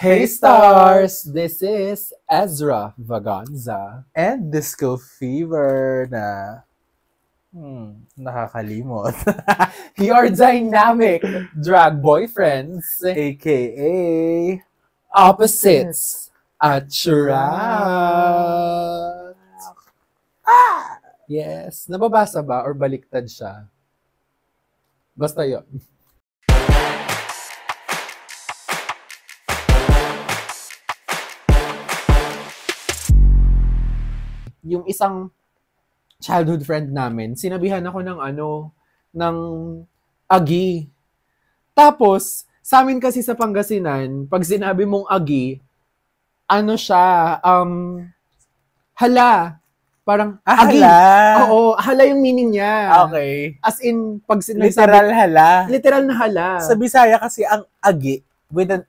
Hey stars! This is Ezra Vaganza. And Disco Fever na nakakalimot. Your dynamic drag boyfriends, AKA opposites attract. Yes. Nababasa ba or baliktad siya? Basta yun. Yung isang childhood friend namin, sinabihan ako ng agi. Tapos, sa amin kasi sa Pangasinan, pag sinabi mong agi, ano siya, hala. Parang, agi. hala. Oo, hala yung meaning niya. Okay. As in, pag sinabi, Literal hala. literal na hala. Sa Bisaya kasi ang agi with an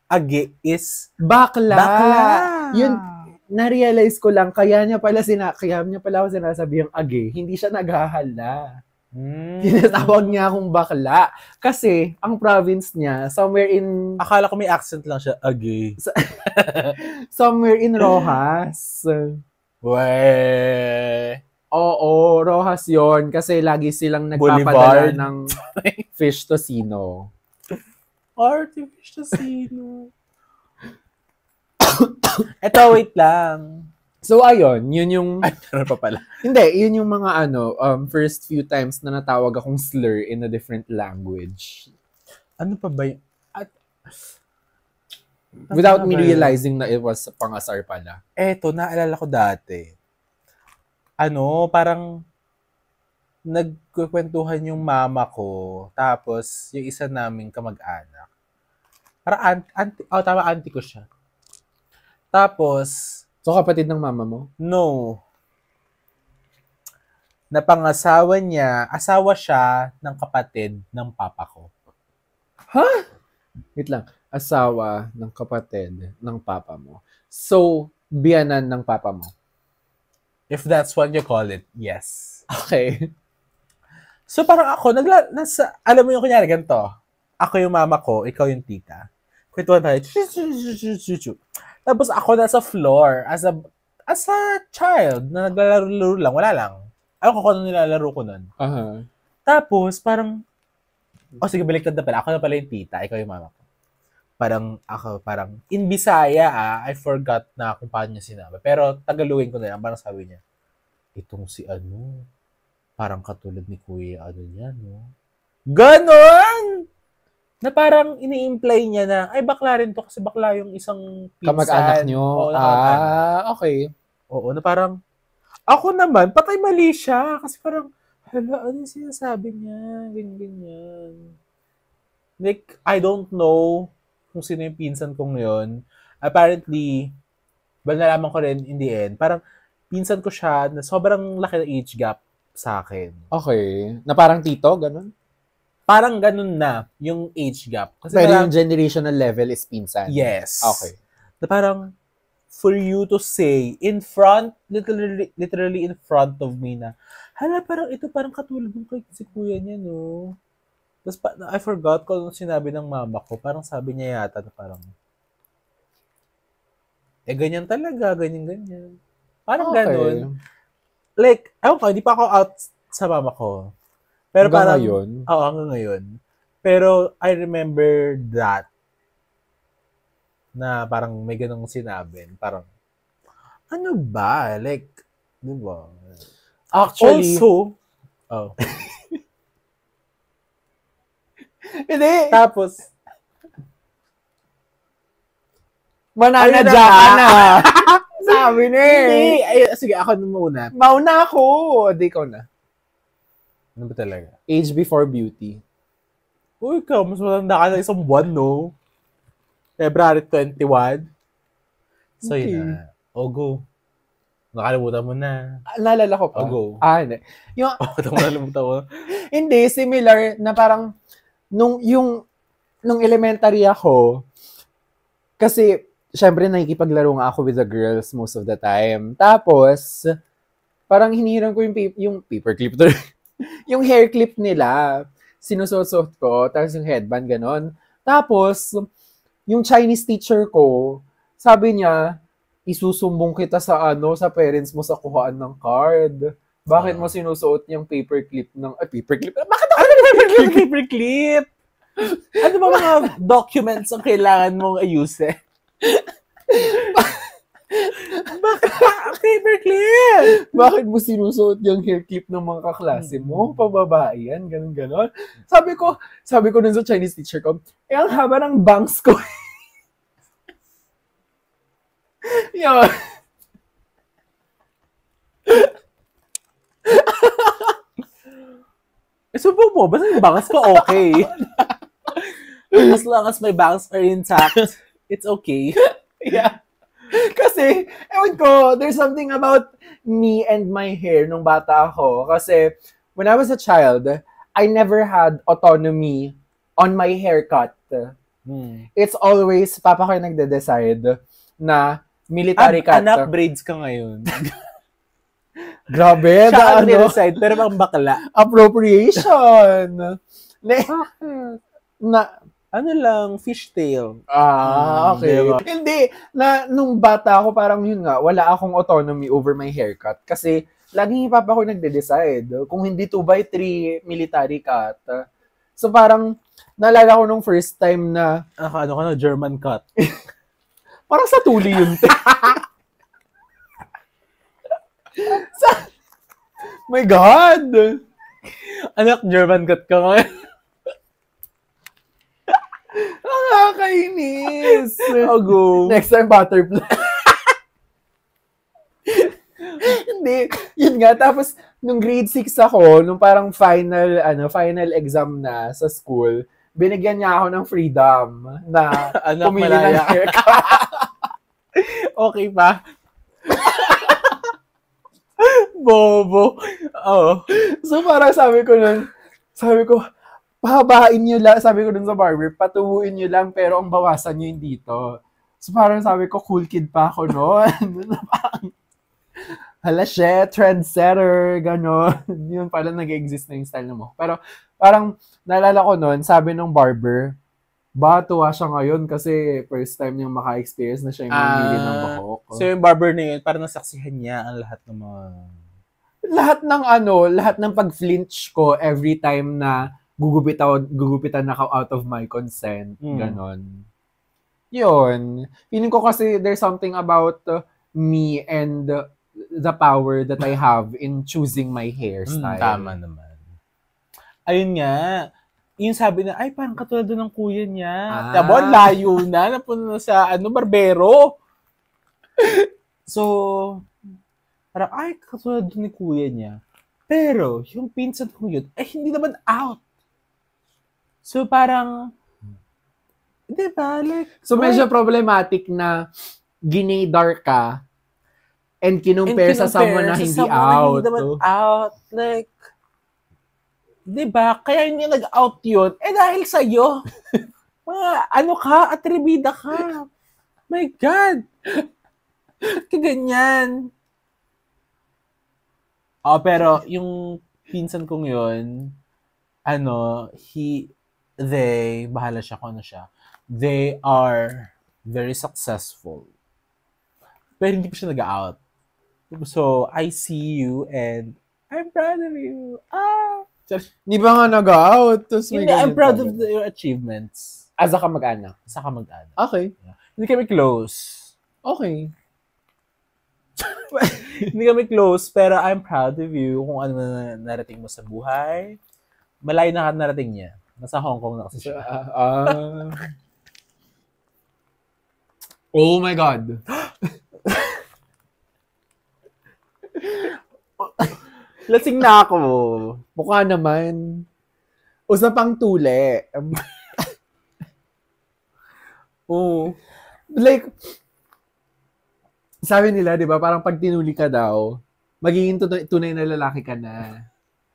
agi is Bakla. bakla. Yun, na-realize ko lang, kaya niya pala ako sinasabi yung agi, hindi siya naghahala. Tinatawag niya akong bakla. Kasi, ang province niya, somewhere in... Akala ko may accent lang siya, agi. Somewhere in Rojas. Weh. Oo, Rojas yon kasi lagi silang nagpapadala ng fish tocino. Artificial sino. Eto, wait lang. So, ayun, yun yung... Ay, meron pa pala. Hindi, yun yung mga first few times na natawag akong slur in a different language. Ano pa ba yun? Without me realizing na it was pangasar pala. Eto, naalala ko dati. Parang nagkukwentuhan yung mama ko, tapos yung isa naming kamag-anak. Parang auntie ko siya. Tapos, so kapatid ng mama mo? no. Napangasawa niya, asawa siya ng kapatid ng papa ko. Ha? Wait lang. Asawa ng kapatid ng papa mo. So, biyanan ng papa mo? If that's what you call it, yes. Okay. So parang ako, alam mo yung kunyari, ganito. Ako yung mama ko, ikaw yung tita. Kwentuhan tayo. Tapos ako nasa floor, as a child, na naglalaro lang, wala lang. Ayaw ko kung ano nilalaro ko nun. Uh-huh. Tapos parang, sige, baliktad na pala. Ako na pala yung tita, ikaw yung mama ko. Parang, in Bisaya, I forgot na kung paano niya sinabi. Pero Tagalogin ko na yan, parang sabi niya, itong si parang katulad ni Kuya, niya, no? Ganon! Na parang ini-imply niya na, ay, bakla rin to kasi bakla yung isang pinsan. Kamag-anak nyo? Oo, okay. Oo, na parang, ako naman, patay mali siya. Kasi parang, hala, ano yung sinasabi niya? Ganyan. Like, I don't know kung sino yung pinsan kong yun. Apparently, nalaman ko rin in the end, parang pinsan ko siya na sobrang laki na age gap sa akin. Okay. Na parang tito, ganun? Parang ganun na yung age gap. Kasi pero parang, yung generational level is pinsan? Yes. Okay. Na parang, for you to say, in front, literally in front of me na, hala, parang ito parang katulad ng kay si kuya niya, no? Tapos, I forgot kung ano sinabi ng mama ko. Parang sabi niya yata na parang, ganyan talaga, ganyan. Parang ganun. Like, ewan ko, hindi pa ako out sa mama ko. Pero hanggang parang, ngayon? Oo, hanggang ngayon. Pero I remember that na parang may ganung sinabi. Parang, ano ba? Like, di ba? Actually, also, hindi. Tapos, mananadya ka na. Sabi na eh. Hindi. Ay, sige, ako na muna. Mauna ako. Di ko na. Ano ba talaga? Age before beauty. Uy, ikaw, mas matanda ka na isang buwan, no? February 21. So, Okay. yun na. Go. Nakalimutan mo na. Naalala ko pa. Go. Hindi. Nakalimutan mo. Hindi, similar na parang nung elementary ako, kasi syempre nakikipaglaro nga ako with the girls most of the time. Tapos, parang hinihiram ko yung paper clip to. Yung hair clip nila, sinusot ko, tapos yung headband, ganon. Tapos, yung Chinese teacher ko, sabi niya, isusumbong kita sa sa parents mo sa kuhaan ng card. Bakit mo sinusuot yung paperclip ng, paperclip? Bakit ako paperclip? Ano ba mga documents ang kailangan mong ayusin? Bakit paperclip? Bakit mo sinusuot yung hair clip ng mga kaklase mo? Pababae yan, ganun. Sabi ko dun sa Chinese teacher ko, ang haba ng bangs ko. Yun. Subo mo, basta yung bangs ko okay. As long as my bangs are intact, it's okay. Yeah. Kasi, ewan ko, there's something about me and my hair nung bata ako. Kasi, when I was a child, I never had autonomy on my haircut. It's always, papa ko yung nagde-decide na military cut. Anak, braids ka ngayon. Grabe, siya ang nire-decide, pero pang bakla. Appropriation. Ano lang, fishtail. Okay. Diba? Hindi, nung bata ako, parang yun nga, wala akong autonomy over my haircut. Kasi, laging papa ko nagde-decide. Kung hindi 2x3 military cut. So, parang, naalala ko nung first time na, German cut. parang sa tuli yun. My God! Anak, German cut ka ngayon. Nakakainis! Go. Next time, butterfly. Hindi. Yun nga. Tapos, nung grade 6 ako, nung parang final exam na sa school, binigyan niya ako ng freedom na pumili ng haircut. Okay pa. Bobo. Oh. So, parang sabi ko, pahabain nyo lang, sabi ko dun sa barber, patubuin nyo lang, pero ang bawasan nyo yung dito. So, parang sabi ko, cool kid pa ako noon. Hala, shit, trendsetter, gano'n. Yun pala nag-exist na yung style mo. Pero, parang, naalala ko noon, sabi ng barber, tuwa siya ngayon kasi first time niyang maka-experience na siya yung mamili ng buhok. So, yung barber na yun, parang nasaksihan niya ang lahat ng mga... Lahat ng pag-flinch ko every time na gugupitan ako out of my consent. Ganon. Yun. Feeling ko kasi there's something about me and the power that I have in choosing my hairstyle. Tama naman. Ayun nga. Yung sabi na, ay, parang katulad ng kuya niya. Tabo, layo na. Napunta na sa, barbero. So, parang, ay, katulad ni kuya niya. Pero, yung pinsan ko yun, ay, hindi naman out. So, parang, di ba? Like, so, medyo problematic na ginay-dark ka and kinumpare sa someone na hindi out. Hindi naman out. Like, di ba? Kaya hindi nag-out yun. Dahil sa'yo. Mga, atribida ka. My God. Ba't ka ganyan? Pero yung pinsan kong yun, bahala siya kung ano siya. They are very successful. Pero hindi pa siya nag-out. So, I see you and I'm proud of you. Hindi ba nga nag-out? Hindi, I'm proud of your achievements. As a kamag-anak? As a kamag-anak. Okay. Yeah. Hindi kami close. Okay. Hindi kami close, pero I'm proud of you kung ano na narating mo sa buhay. Malayo na narating niya. Nasa Hong Kong na kasi siya. Oh my God. Lasing na ako. Mukha naman. Usapang tuli. Like, sabi nila, di ba, parang pag tinuli ka daw, magiging tunay na lalaki ka na.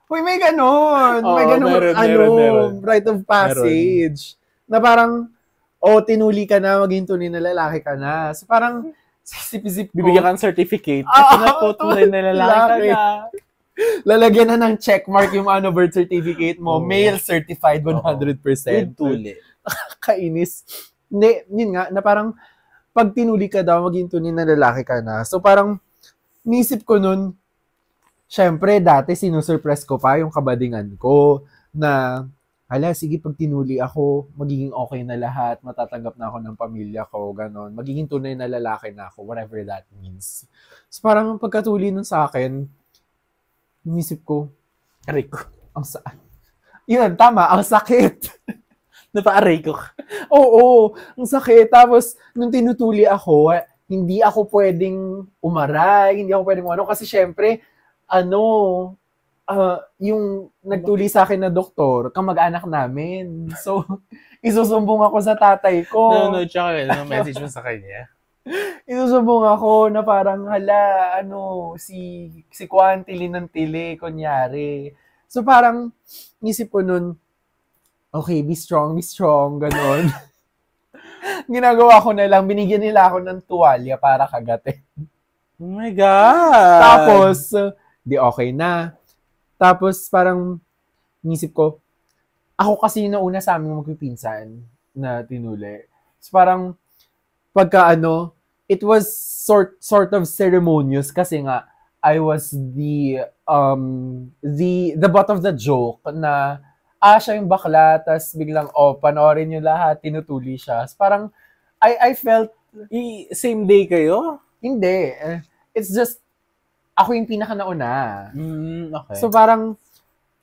Uy, may ganon. May ganon, meron. Rite of passage. Meron. Na parang, tinuli ka na, magiging tunay na lalaki ka na. So parang, sisip-isip ko. Bibigyan kang certificate. Ito na po, tunay na lalaki ka na. Lalagyan na ng checkmark yung birth certificate mo. Male certified 100%. With tuli. Kainis. Hindi, yun nga, na parang, pag tinuli ka daw, maging tunay na lalaki ka na. So, parang, nisip ko nun, syempre, dati sinusurpress ko pa yung kabadingan ko na, hala, sige, pag tinuli ako, magiging okay na lahat, matatanggap na ako ng pamilya ko, ganon. Magiging tunay na lalaki na ako, whatever that means. So, parang pagkatuli nun sa akin, nisip ko, Aray ko. ang saan? Yun, tama, ang sakit. Napa-aray ko. Oo, ang sakit. Tapos, nung tinutuli ako, hindi ako pwedeng umaray, hindi ako pwedeng ano, kasi syempre, yung nagtuli sa akin na doktor, kamag-anak namin. So, isusumbong ako sa tatay ko. No, tsaka message mo sa kanya. Isusumbong ako na parang, hala, si Kwan, tili ng tili, kunyari. So, parang, isip ko nun, okay, be strong, ganon. Ginagawa ko na lang, binigyan nila ako ng tuwalya para kagatin. Oh my God! Tapos, di okay na. Tapos, parang, nisip ko, ako kasi yung nauna sa aming magpipinsan na tinuli. So, parang, pagka it was sort of ceremonious kasi nga, I was the butt of the joke na, siya yung bakla, tas biglang, panoorin nyo lahat, tinutuli siya. So, parang, I felt, same day kayo? hindi. It's just, ako yung pinaka-nauna. Okay. So, parang,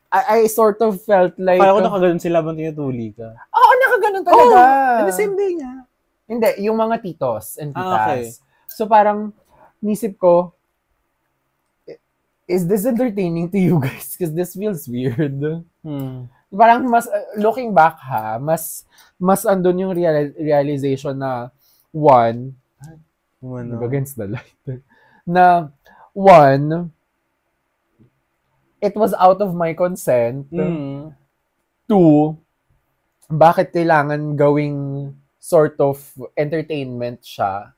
I sort of felt like... Kaya ko nakaganon sila bang tinutuli ka? Oo, nakaganon talaga. The same day nga. Hindi, yung mga titos and titas. Okay. So, parang, nisip ko, is this entertaining to you guys? Because this feels weird. Parang looking back mas andun yung realization na against the light, na it was out of my consent. 2, bakit kailangan gawing sort of entertainment siya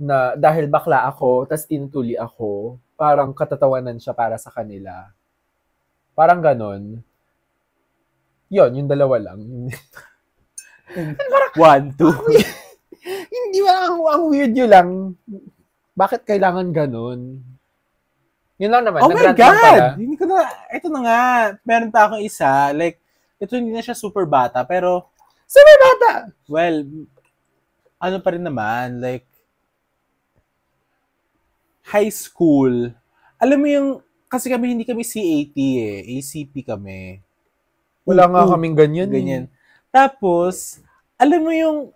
na dahil bakla ako, tas tinutuli ako, parang katatawanan siya para sa kanila. Parang ganon. Yung dalawa lang. Parang, 1, 2. Hindi ba ang weird yun lang? Bakit kailangan ganun? Yun lang naman. Oh my God! Hindi ko na, ito na nga, meron pa akong isa, like, ito hindi na siya super bata, pero, super bata! Well, ano pa rin naman, like, high school, alam mo yung, kasi kami hindi kami CAT ACP kami. Wala nga kaming ganyan. Tapos, alam mo yung,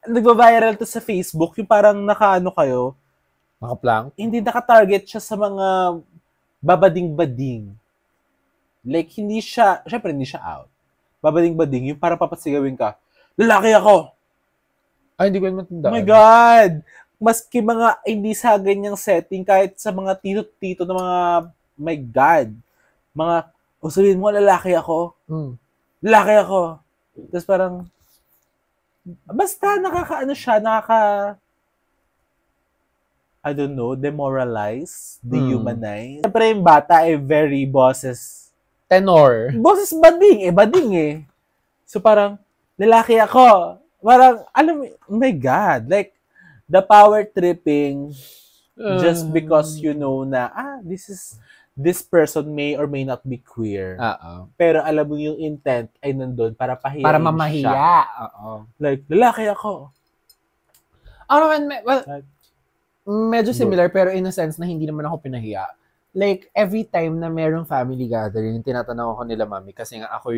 nagba-viral to sa Facebook, yung parang nakaano kayo, Naka-plank? hindi naka-target siya sa mga babading-bading. Like, hindi siya, syempre hindi siya out. Babading-bading, yung parang papasigawin ka, lalaki ako! Ay, hindi ko naman tandaan. Oh my God! Maski mga hindi sa ganyang setting, kahit sa mga tito-tito na mga, my God, mga, sabihin mo, lalaki ako. Lalaki ako. Tapos parang, basta nakakaano siya, I don't know, demoralize, dehumanize. Siyempre yung bata very bosses. Tenor. Bosses bading eh. So parang, lalaki ako. Parang, alam mo, oh my God, like, the power tripping just because you know na, this person may or may not be queer. Pero alam mo yung intent ay nandun para pahiyain para mamahiya. Siya. Like, lalaki ako. Medyo similar pero in a sense na hindi naman ako pinahiya. Like, every time na merong family gathering, tinatanaw ko nila mami kasi nga ako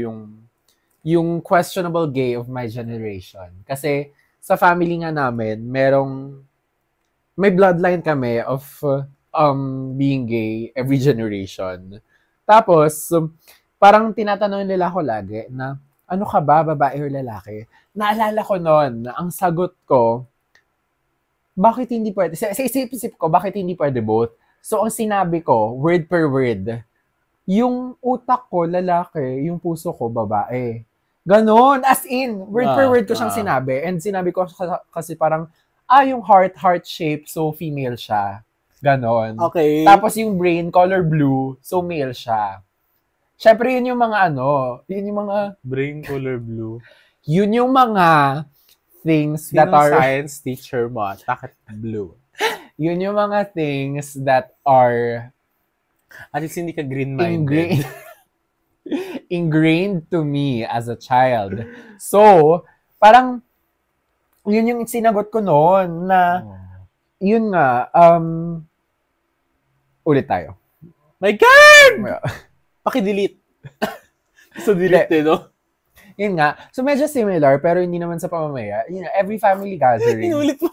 yung questionable gay of my generation. Kasi sa family nga namin, may bloodline kami of being gay every generation. Tapos, parang tinatanong nila ako lagi na, ano ka ba, babae or lalaki? Naalala ko noon na ang sagot ko, bakit hindi pwede? Sa isip-isip ko, bakit hindi pwede both? So, ang sinabi ko, word per word, yung utak ko, lalaki, yung puso ko, babae. Ganon, as in, word per word ko siyang sinabi. And sinabi ko kasi parang, yung heart shape, so female siya. Ganon. Okay. Tapos yung brain, color blue, so male siya. Syempre, yun yung mga yun yung mga... Brain color blue. Yun yung mga things that Sinong are, science teacher mo? Bakit blue? yun yung mga things that are At least hindi ka green-minded. ingrained to me as a child. So, parang, yun yung sinagot ko noon na, yun nga, ulit tayo. My God! Paki-delete. So, delete no? Yun nga. So, medyo similar, pero hindi naman sa pamamaya. You know, every family gathering. Inulit mo.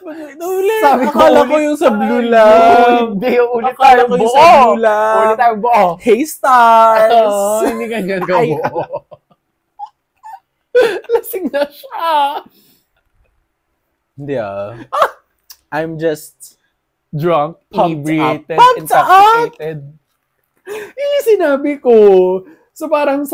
Inulit. Sabi ko, Akala ko ulit yung sa tayo. blue lang. Hindi, ulit Akala tayo ko yung buo. sa blue lang. Ulit tayo buo. Hey, stars! Hindi ganyan ka Ay. buo. Lasing na siya. Hindi I'm just Drunk, Pumped inebriated, up. Pumped intoxicated. Yun yung sinabi ko. So parang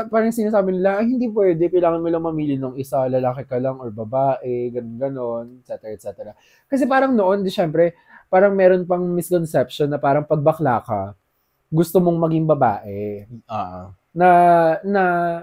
parang sinasabi nila, ay, hindi pwede, kailangan mo lang mamili ng isa, lalaki ka lang or babae, ganun-ganon, etc. Kasi parang noon, di syempre, parang meron pang misconception na parang pag bakla ka, gusto mong maging babae. Na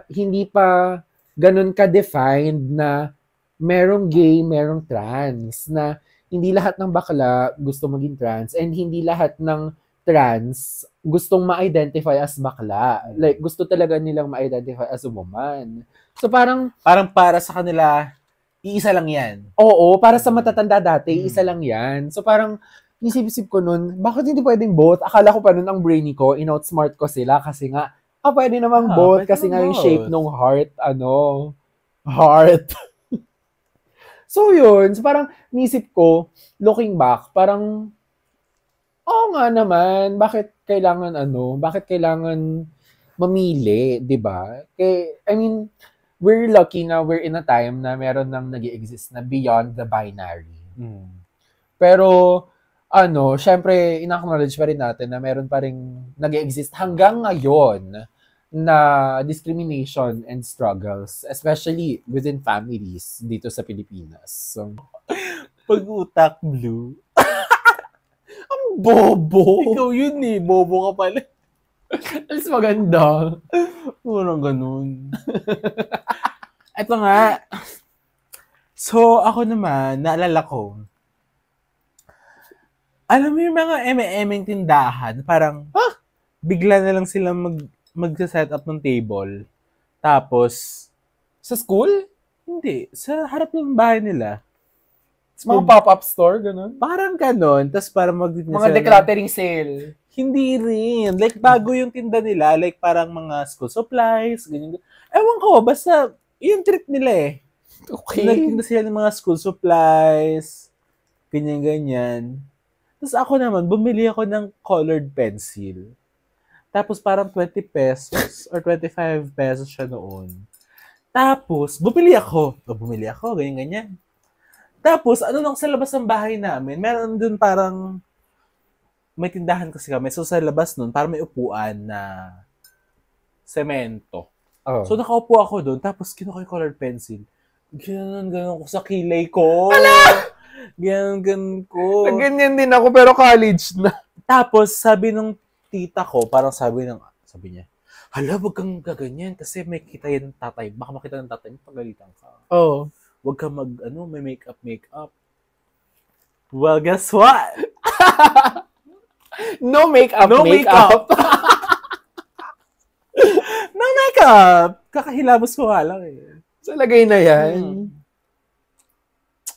hindi pa ganun ka-defined na merong gay, merong trans, na hindi lahat ng bakla gusto maging trans, and hindi lahat ng trans gustong ma-identify as bakla. Like, gusto talaga nilang ma-identify as a woman. So, parang para sa kanila, iisa lang yan. oo, para sa matatanda dati, isa lang yan. So, parang, nisip-isip ko nun, bakit hindi pwedeng both? Akala ko pa nun ang brainy ko, in-outsmart ko sila kasi nga, pwede namang both pwede kasi namang nga yung both. shape ng heart. So, yun. So, parang, nisip ko, looking back, parang, oo nga naman, bakit kailangan mamili, di ba? I mean, we're lucky na we're in a time na meron nang nag-i-exist na beyond the binary. Pero, syempre, in-acknowledge pa rin natin na meron pa rin nag-i-exist hanggang ngayon na discrimination and struggles, especially within families dito sa Pilipinas. So, Pag-utak blue. bobo! Ikaw yun bobo ka pala. Alis maganda. Parang ganun. Ito nga. So, ako naman, naalala ko, alam mo yung mga eme-emeng tindahan, parang, bigla na lang sila mag-set up ng table. Tapos, Sa school? hindi, sa harap ng bahay nila. Mga pop-up store, ganun? Parang ganun. Tapos parang Mga decluttering sale. Hindi rin. Like, bago yung tinda nila. Like, parang mga school supplies, ganyan. Ewan ko, basta, yung trip nila Okay. Nagtinda sila ng mga school supplies, ganyan-ganyan. Tapos ako naman, bumili ako ng colored pencil. Tapos parang 20 pesos or 25 pesos siya noon. Tapos, bumili ako, ganyan-ganyan. Tapos, nang sa labas ng bahay namin, meron dun parang, may tindahan kasi kami. So, sa labas nun, parang may upuan na semento. Oh. So, nakaupo ako dun, tapos kinuha ko yung colored pencil. Ganun ko sa kilay ko. Ganun ko. Ganyan din ako, pero college na. Tapos, sabi ng tita ko, parang sabi niya, hala, wag kang gaganyan kasi may kita yan ng tatay. Baka makita ng tatay mo, pagalitan ka. Oh. Wag ka may makeup. Well, guess what? No makeup. No makeup. No makeup. Kakahilabos ko nga lang Sa lagay na yan.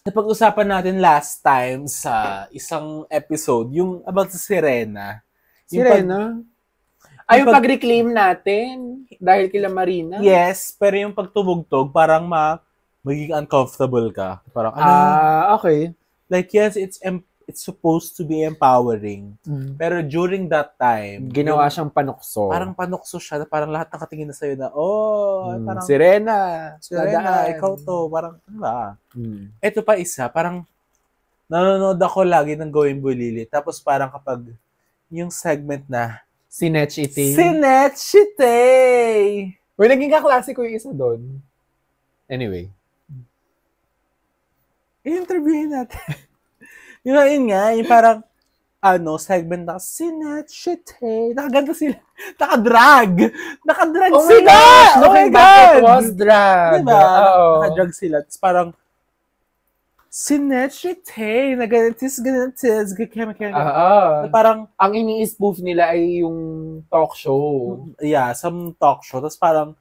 Napag-usapan natin last time sa isang episode, yung about sa Serena. Serena? Yung pag-reclaim natin dahil kila Marina? Yes, pero yung pagtumugtog, parang magiging uncomfortable ka. Parang, okay. Like, yes, it's supposed to be empowering. Pero during that time, ginawa siyang panukso. Parang panukso siya, na parang lahat nakatingin na sa'yo na, parang, Serena, ikaw to. Parang, ano ba? Ito pa isa, parang, nanonood ako lagi ng Going Bulili. Tapos parang kapag, yung segment na, Sinechite. Uy, naging kaklase ko yung isa doon. Anyway. I-interviewin natin. Yun nga, yung parang, segment na Sinachite. Nakaganto sila. Nakadrag Oh my sila! gosh! Oh my Looking back, it God! was drag. Diba? Oo. Nakadrag sila. Tapos parang, Sinachite. Ganito. Oo. Na parang, Ang ini-spoof nila ay yung talk show. yeah, some talk show. Tapos parang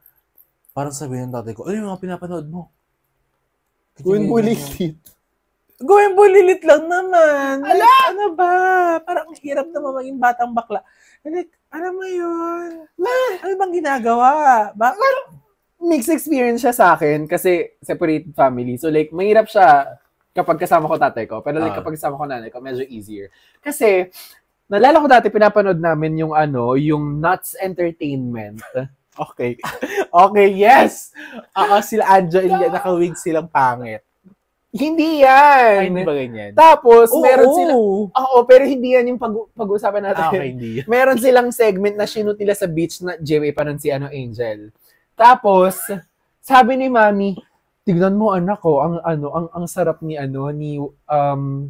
sabihin ng tatay ko, ano yung mga pinapanood mo? Gawin bulilit. Gawin bulilit lang naman. Ala! Like, ano ba? Parang ang hirap naman maging batang bakla. Like, alam mo yun? Ano bang ginagawa? Mixed experience siya sa akin kasi separate family. So like, mahirap siya kapag kasama ko tatay ko. Pero like, kapag kasama ko nanay ko, medyo easier. Kasi, nalala ko dati, pinapanood namin yung yung Nuts Entertainment. Okay. Okay, yes! Sila Anjo and nakawig silang pangit. Hindi yan! Ay, hindi ba ganyan? Tapos, meron sila... Oo, pero hindi yan yung pag-uusapan natin. Okay, hindi. Meron silang segment na shoot nila sa beach na Jewel pa nun si Angel. Tapos, sabi ni Mami, tignan mo anak ko, ang sarap ni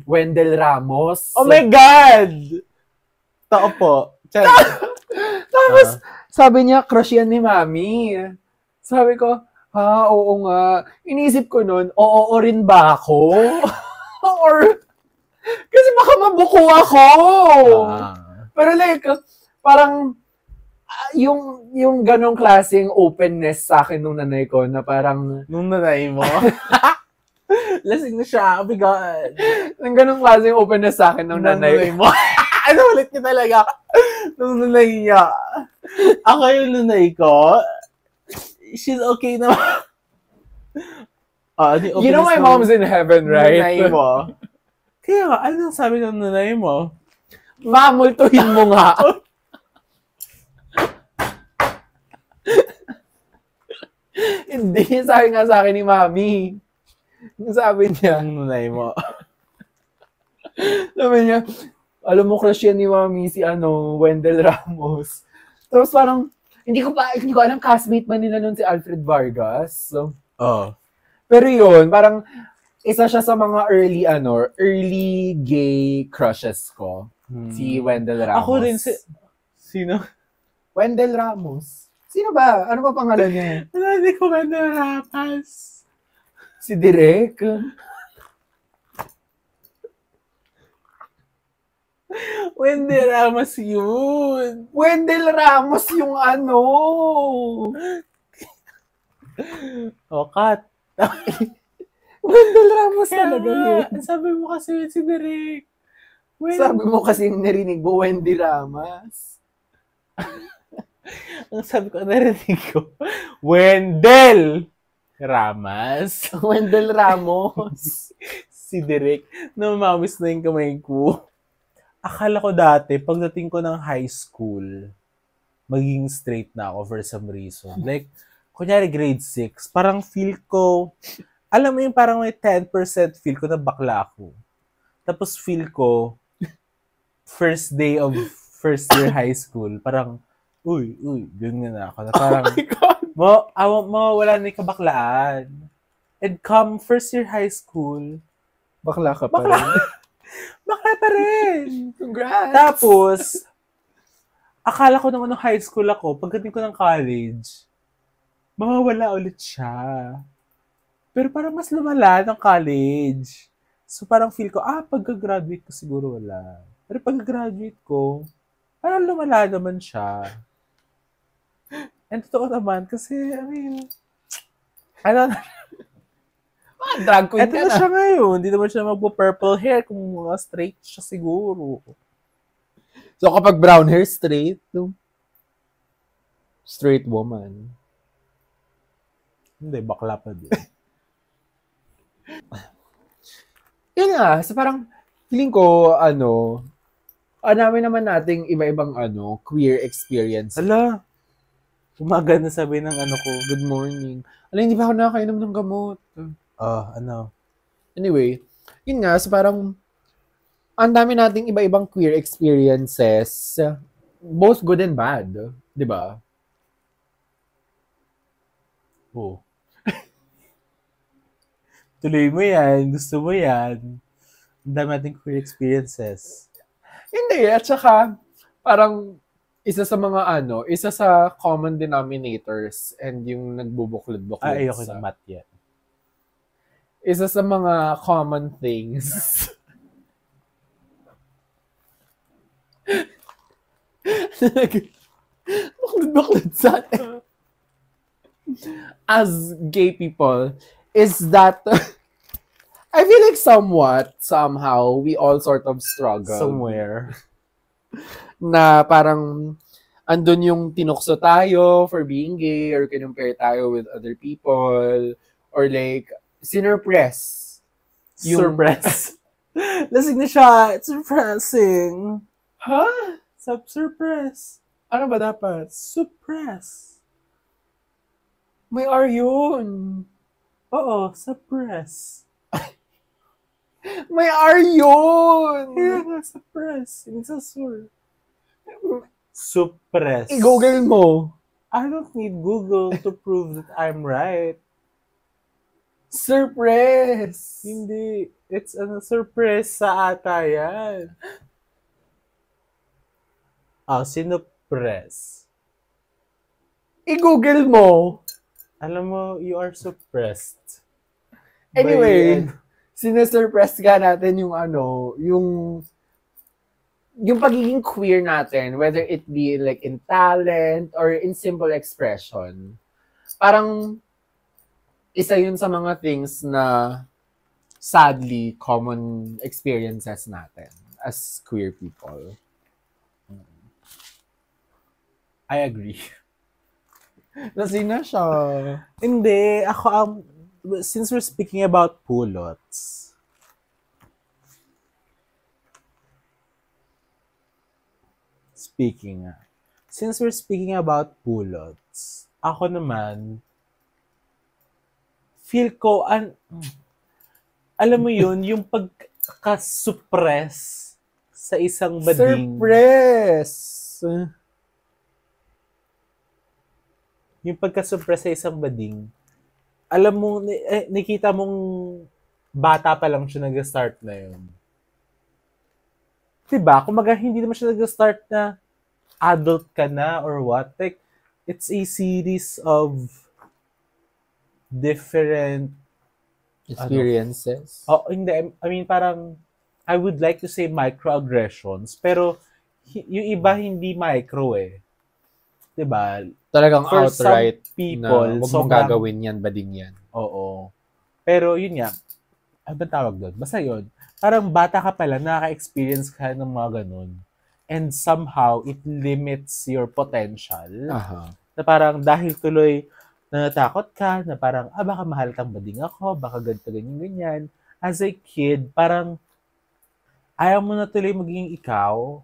Wendell Ramos. Oh my God! Tao po. Tapos, sabi niya, crush yan ni Mami. Sabi ko, oo nga. Iniisip ko nun, oo rin ba ako? Or, kasi baka mabuko ako. Pero like, parang, yung ganong klaseng openness sa akin nung nanay ko na parang... Nung nanay mo? Lasing na siya. Oh my God. Yung ganong klaseng openness sa akin nung nanay mo. Ano ulit niya talaga? Nung nanay niya. Ako yung nanay ko. She's okay naman. You know my mom's in heaven, right? Nanay mo. Kaya nga, anong sabi ng nanay mo? Mamultuhin mo nga. Hindi, sabi nga sa akin ni Mami. Sabi niya. Ang nanay mo. Sabi niya, alam mo, crush yan ni Mami si Wendell Ramos. Tapos parang, hindi ko alam, castmate ba nila nun si Alfred Vargas? So, pero yun, parang, isa siya sa mga early gay crushes ko. Si Wendell Ramos. Ako rin Sino? Wendell Ramos. Sino ba? Ano ba pangalan niya? Hindi ko Wendell Ramos. Si Direk. Wendell Ramos yun. Wendell Ramos yung Kat. Wendell Ramos talaga yun. Sabi mo kasi si Derek. Sabi mo kasi narinig mo, Wendy Ramos. Ang sabi ko, narinig ko, Wendell Ramos. Wendell Ramos. Si Derek. Namamamis na yung kamay ko. Akala ko dati, pagdating ko ng high school, magiging straight na ako for some reason. Like, kunyari grade 6, parang feel ko, alam mo yung parang may 10% feel ko na bakla ako. Tapos feel ko, first day of first year high school, parang, uy, ganyan na ako. Na parang, oh my God! mawawala na yung kabaklaan. And come first year high school, bakla ka pa rin. Bakla pa rin! Congrats! Tapos, akala ko naman nung high school ako, pagdating ko ng college, mawawala ulit siya. Pero parang mas lumala ng college. So parang feel ko, pagka-graduate ko siguro wala. Pero pagka-graduate ko, parang lumala naman siya. And totoo naman, kasi, drag queen eto na siya ngayon. Hindi naman siya magpo-purple hair kung straight siya siguro. So kapag brown hair, straight, no? Straight woman. Hindi, bakla pa din. Yun nga, so parang, feeling ko, namin naman nating iba-ibang, queer experience. Hala, umaga na sabi ng ko, good morning. Hindi pa ako nakakainom ng gamot. Anyway, yun nga, so parang, ang dami nating iba-ibang queer experiences, both good and bad, di ba? Oo. Tuloy mo yan. Gusto mo yan. Ang dami nating queer experiences. Hindi, at saka, parang, isa sa common denominators and yung nagbubuklod-buklod Ayoko sa, ng math yan. isa sa mga common things. Buklod-buklod sa atin. As gay people, is that, I feel like somehow, we all sort of struggle. Somewhere. Na parang, andun yung tinukso tayo for being gay or kinumpare tayo with other people or like, sinurpress. Surprise. Lasing na siya. It's surprising. Ha? Surprise. Ano ba dapat? Suppress. May R yun. Oo, suppress. May R yun. Kaya nga, suppress. Hindi sa sur. Suppress. I-google mo. I don't need Google to prove that I'm right. Surprise. Hindi. It's a surprise sa ata yan. Sinupress. I-google mo. Alam mo, you are suppressed. Anyway, By- sinesurpress ka natin yung pagiging queer natin, whether it be like in talent or in simple expression. Parang isa yun sa mga things na sadly common experiences natin as queer people. I agree. Lasing na siya. Hindi, ako, since we're speaking about pulots, since we're speaking about pulots, ako naman, feel ko, alam mo yun, yung pagka-suppress sa isang bading. Surprise! Yung pagka-suppress sa isang bading, alam mo, nakita mong bata pa lang siya nag-start na yun. Diba? Kumaga, hindi naman siya nag-start na adult ka na or what. Like, it's a series of different experiences. Hindi. I mean, parang, I would like to say microaggressions, pero yung iba hindi micro eh. Diba? Talagang For outright some people, na huwag mong gagawin yan, bading yan. Oo. Pero yun nga, ano ba tawag doon? Basta yun. Parang bata ka pala, nakaka-experience ka ng mga ganun. And somehow, it limits your potential. Aha. Na parang dahil tuloy natakot ka, na parang, baka mahal kang bading ako, baka ganito, ganyan. As a kid, parang ayaw mo na tuloy maging ikaw.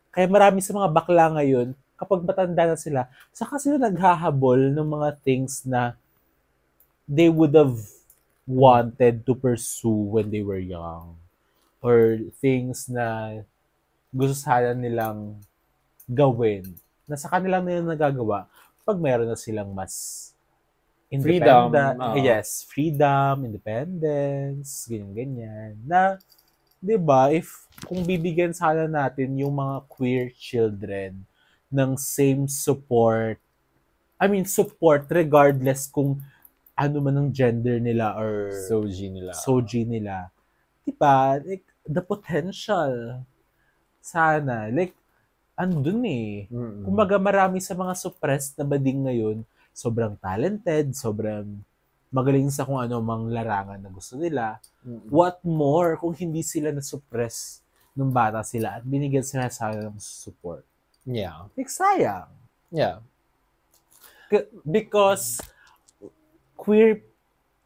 Kaya marami sa mga bakla ngayon, kapag matanda na sila, saka sila naghahabol ng mga things na they would have wanted to pursue when they were young. Or things na gusto sana nilang gawin. Na sa kanila na yung nagagawa pag mayroon na silang mas Freedom. Yes, freedom, independence, ganyan-ganyan. Na, di ba, kung bibigyan sana natin yung mga queer children ng same support, support regardless kung ano man ang gender nila or soji nila. Diba? Like, the potential sana. Like, andun eh. Kumbaga marami sa mga suppressed na bading ngayon, sobrang talented, sobrang magaling sa kung ano mang larangan na gusto nila. What more kung hindi sila na-suppress nung bata sila at binigyan sila sana ng support. Yeah. Like, sayang. Yeah. Because queer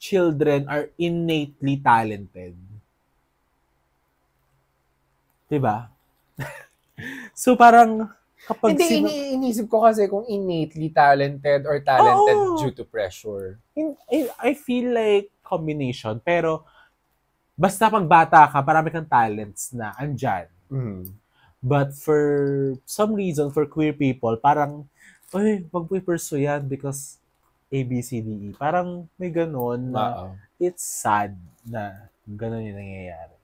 children are innately talented. Diba? So, parang kapag hindi, iniisip ko kasi kung innately talented or talented due to pressure. I feel like combination. Pero, basta pag bata ka, marami kang talents na andyan. But for some reason, for queer people, parang, wag mo pursue yan because A, B, C, D, E. Parang may ganun na it's sad na ganun yung nangyayari.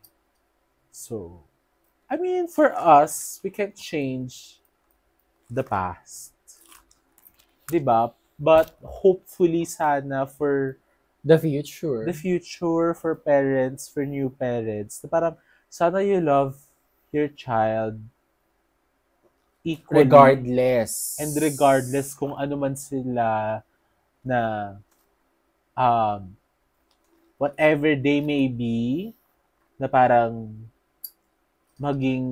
So, I mean, for us, we can't change the past. 'Di ba? But hopefully sana for The future. the future, for parents, for new parents, na parang sana you love your child equally Regardless. and regardless kung ano man sila na um, whatever they may be, na parang maging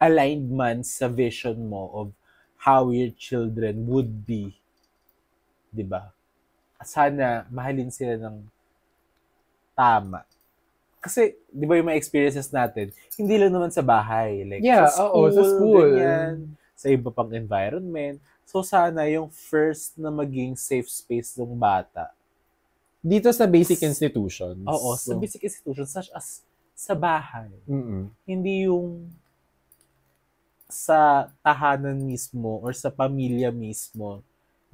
aligned man sa vision mo of how your children would be. 'Di ba? Sana mahalin sila ng tama. Kasi, di ba yung mga experiences natin, hindi lang naman sa bahay. Like, Yeah, sa oo, sa school. ganyan, sa iba pang environment. So, sana yung first na maging safe space ng bata. Dito sa basic institutions. Oo, sa basic institutions such as sa bahay. Mm-mm. Hindi yung sa tahanan mismo or sa pamilya mismo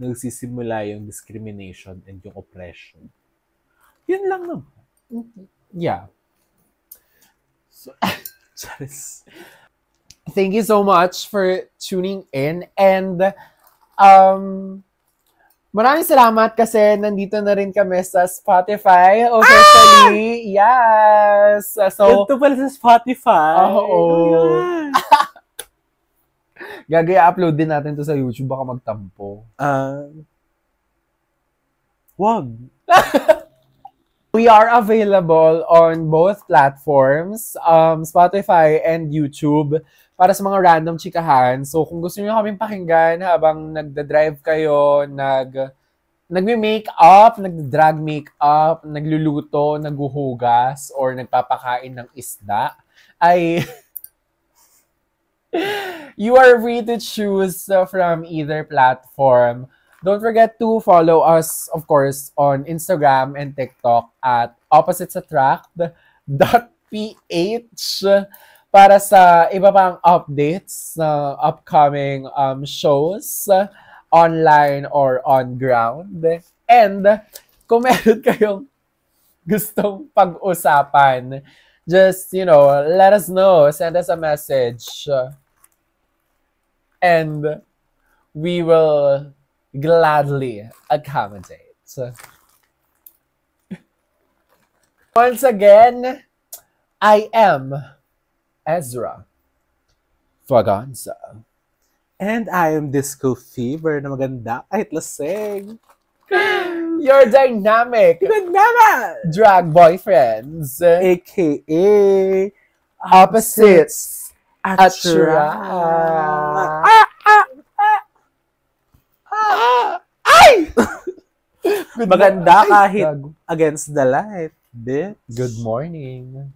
nagsisimula yung discrimination and yung oppression. Yun lang naman. Yeah. Charis. Thank you so much for tuning in and maraming salamat kasi nandito na rin kami sa Spotify officially. Yes. So, Ganito pala sa Spotify. Oo. Ayan. gagaya-upload din natin to sa YouTube, baka magtampo. Wag. We are available on both platforms, Spotify and YouTube, para sa mga random chikahan. So, kung gusto niyo kaming pakinggan habang nagda-drive kayo, nagme-makeup, nagda-drag makeup, nagluluto, naghuhugas, or nagpapakain ng isda, ay you are free to choose from either platform. Don't forget to follow us, of course, on Instagram and TikTok at oppositesattract.ph para sa iba pang updates na upcoming shows online or on ground. And kung meron kayong gustong pag-usapan, just, let us know. Send us a message. And we will gladly accommodate. Once again, I am Ezra Faganza. And I am Disco Fever na maganda kahit lasing. Your dynamic drag boyfriends, AKA opposites attract. Ay! Maganda kahit against the light, bitch. Good morning.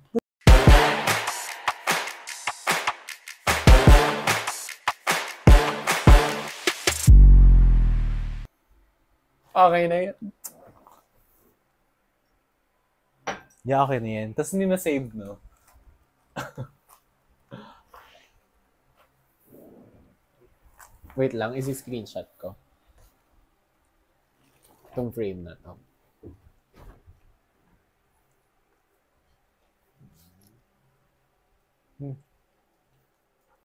Okay na yan. Yeah, okay na yan. Tapos hindi na-save, no? Wait lang, isi-screenshot ko. Itong frame na to.